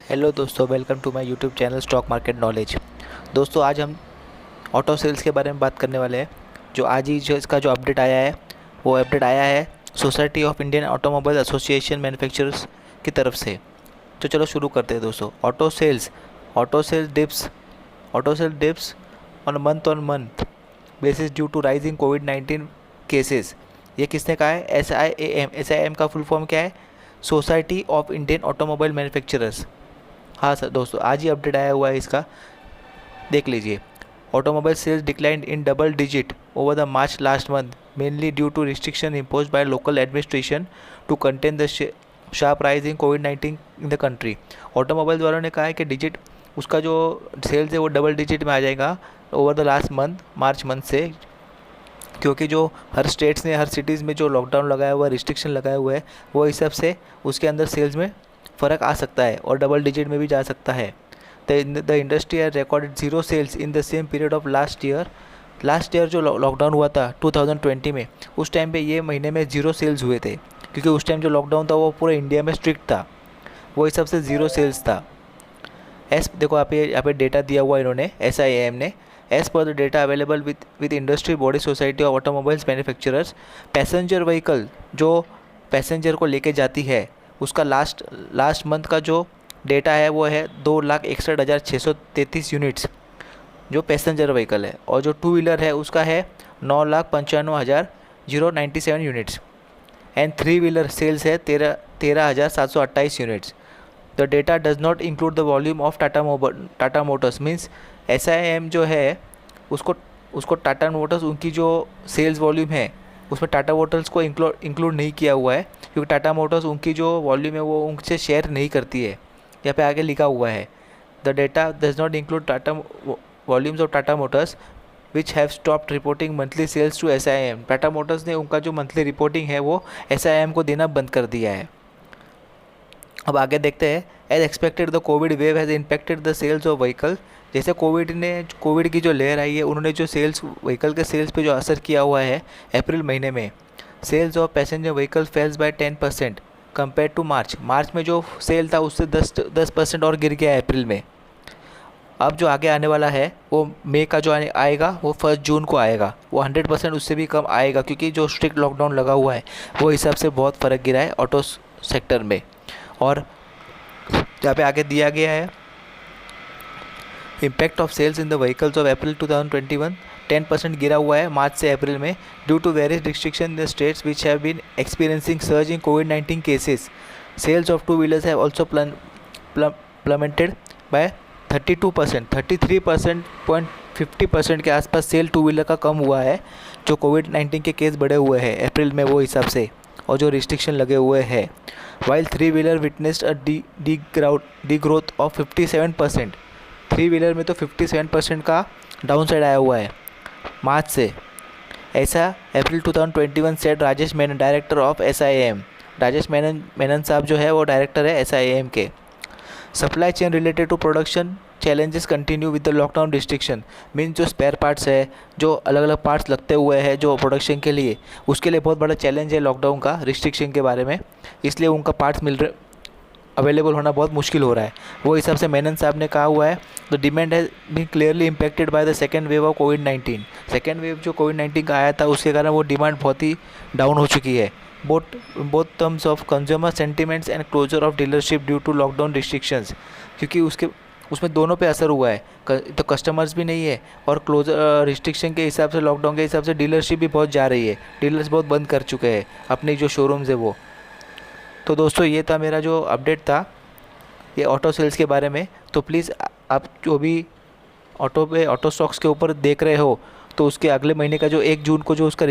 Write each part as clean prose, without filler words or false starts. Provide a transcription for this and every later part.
Hello दोस्तों, welcome to my YouTube channel stock market knowledge. दोस्तों, आज हम ऑटो सेल्स के बारे में बात करने वाले हैं। जो आज ही जो इसका जो अपडेट आया है, वो अपडेट आया है society of Indian automobile association manufacturers की तरफ से। तो चलो शुरू करते हैं दोस्तों। Auto sale dips on month basis due to rising कोविड-19 केसेस। ये किसने कहा है? SIAM का फुल फॉर्म क्या है? Society of Indian automobile manufacturers. हाँ सर दोस्तों, आज ही अपडेट आया हुआ है इसका, देख लीजिए। Automobile sales declined in double digit over the March last month mainly due to restriction impose by local administration to contain the sharp rise in कोविड-19 इन द कंट्री। ऑटोमोबाइल वालों ने कहा है कि डिजिट उसका जो सेल्स है वो डबल डिजिट में आ जाएगा over the last month, March month से, क्योंकि जो हर स्टेट्स ने, हर सिटीज़ में जो लॉकडाउन लगाया हुआ है, रिस्ट्रिक्शन लगाया हुआ है, वो हिसाब से उसके अंदर सेल्स में फ़र्क आ सकता है और डबल डिजिट में भी जा सकता है। The industry has recorded zero sales in the same period of last year जो लॉकडाउन हुआ था 2020 में, उस टाइम पे ये महीने में जीरो सेल्स हुए थे, क्योंकि उस टाइम जो लॉकडाउन था वो पूरे इंडिया में स्ट्रिक्ट था, वो हिसाब से जीरो सेल्स था। देखो यहाँ पे डेटा दिया हुआ इन्होंने, SIAM ने। As per the data available with industry body society of automobiles manufacturers, passenger vehicle जो पैसेंजर को लेके जाती है, उसका लास्ट मंथ का जो डेटा है वो है 2,61,633 यूनिट्स जो पैसेंजर व्हीकल है, और जो टू व्हीलर है उसका है 9,95,097 units, and three wheeler sales है 13,728 units. The data does not include the volume of Tata Motors. Means SIAM जो है उसको टाटा मोटर्स, उनकी जो सेल्स वॉल्यूम है उसमें टाटा मोटर्स को इंक्लूड नहीं किया हुआ है, क्योंकि टाटा मोटर्स उनकी जो वॉल्यूम है वो उनसे शेयर नहीं करती है। यहाँ पे आगे लिखा हुआ है, the data does not include Tata volumes of Tata Motors which have stopped reporting monthly sales to SIAM। Tata Motors ने उनका जो मंथली रिपोर्टिंग है वो SIAM को देना बंद कर दिया है। अब आगे देखते हैं। As expected the COVID wave has impacted the sales of vehicle. जैसे कोविड की जो लहर आई है, उन्होंने जो व्हीकल के सेल्स पे जो असर किया हुआ है अप्रैल महीने में, sales of passenger vehicle falls by 10% compare to March में जो सेल था उससे 10% और गिर गया है अप्रैल में। अब जो आगे आने वाला है वो मई का जो आएगा वो 1 जून को आएगा, वो 100% उससे भी कम आएगा, क्योंकि जो स्ट्रिक्ट लॉकडाउन लगा हुआ है वो हिसाब से बहुत फ़र्क गिरा है ऑटो सेक्टर में। और यहाँ पे आगे दिया गया है, impact of sales in the vehicles of April 2021, 10% गिरा हुआ है मार्च से अप्रैल में, due to various restriction in the states which have been experiencing surge in कोविड-19 cases. Sales of two wheelers have also plummeted by 32%, 33% के आसपास cell two wheeler का कम हुआ है, जो कोविड-19 के केस बढ़े हुए हैं अप्रैल में वो हिसाब से, और जो रिस्ट्रिक्शन लगे हुए हैं। While three wheeler witnessed a D growth of 57%। Three wheeler में तो 57% का डाउन साइड आया हुआ है मार्च से। ऐसा April 2021 said Rajesh Menon, director of SIAM। Rajesh Menon साहब जो है वो डायरेक्टर है SIAM के। Supply chain related to production challenges continue with the lockdown restriction. Means जो स्पेयर पार्ट्स है, जो अलग अलग पार्ट्स लगते हुए हैं जो प्रोडक्शन के लिए, उसके लिए बहुत बड़ा चैलेंज है लॉकडाउन का, रिस्ट्रिक्शन के बारे में, इसलिए उनका पार्ट्स अवेलेबल होना बहुत मुश्किल हो रहा है। वो हिसाब से मेनन साहब ने कहा हुआ है, the demand has been clearly impacted by the second wave of कोविड-19। सेकेंड वेव जो कोविड-19 का आया था उसके कारण वो डिमांड बहुत ही डाउन हो चुकी है, both terms of consumer sentiments and closure of dealership due to lockdown restrictions. क्योंकि उसमें दोनों पे असर हुआ है, तो कस्टमर्स भी नहीं है, और रिस्ट्रिक्शन के हिसाब से, लॉकडाउन के हिसाब से डीलरशिप भी बहुत जा रही है, डीलर्स बहुत बंद कर चुके हैं अपने जो शोरूम्स है वो। तो दोस्तों, ये था मेरा जो अपडेट था ये ऑटो सेल्स के बारे में। तो प्लीज़ आप जो भी ऑटो स्टॉक्स के ऊपर देख रहे हो, तो उसके अगले महीने का जो 1 जून को जो उसका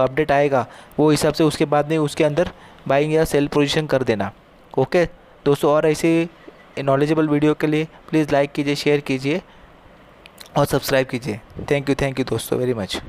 अपडेट आएगा वो हिसाब से उसके बाद में उसके अंदर बाइंग या सेल पोजीशन कर देना। ओके दोस्तों, और ऐसे नॉलेजेबल वीडियो के लिए प्लीज़ लाइक कीजिए, शेयर कीजिए और सब्सक्राइब कीजिए। थैंक यू दोस्तों वेरी मच।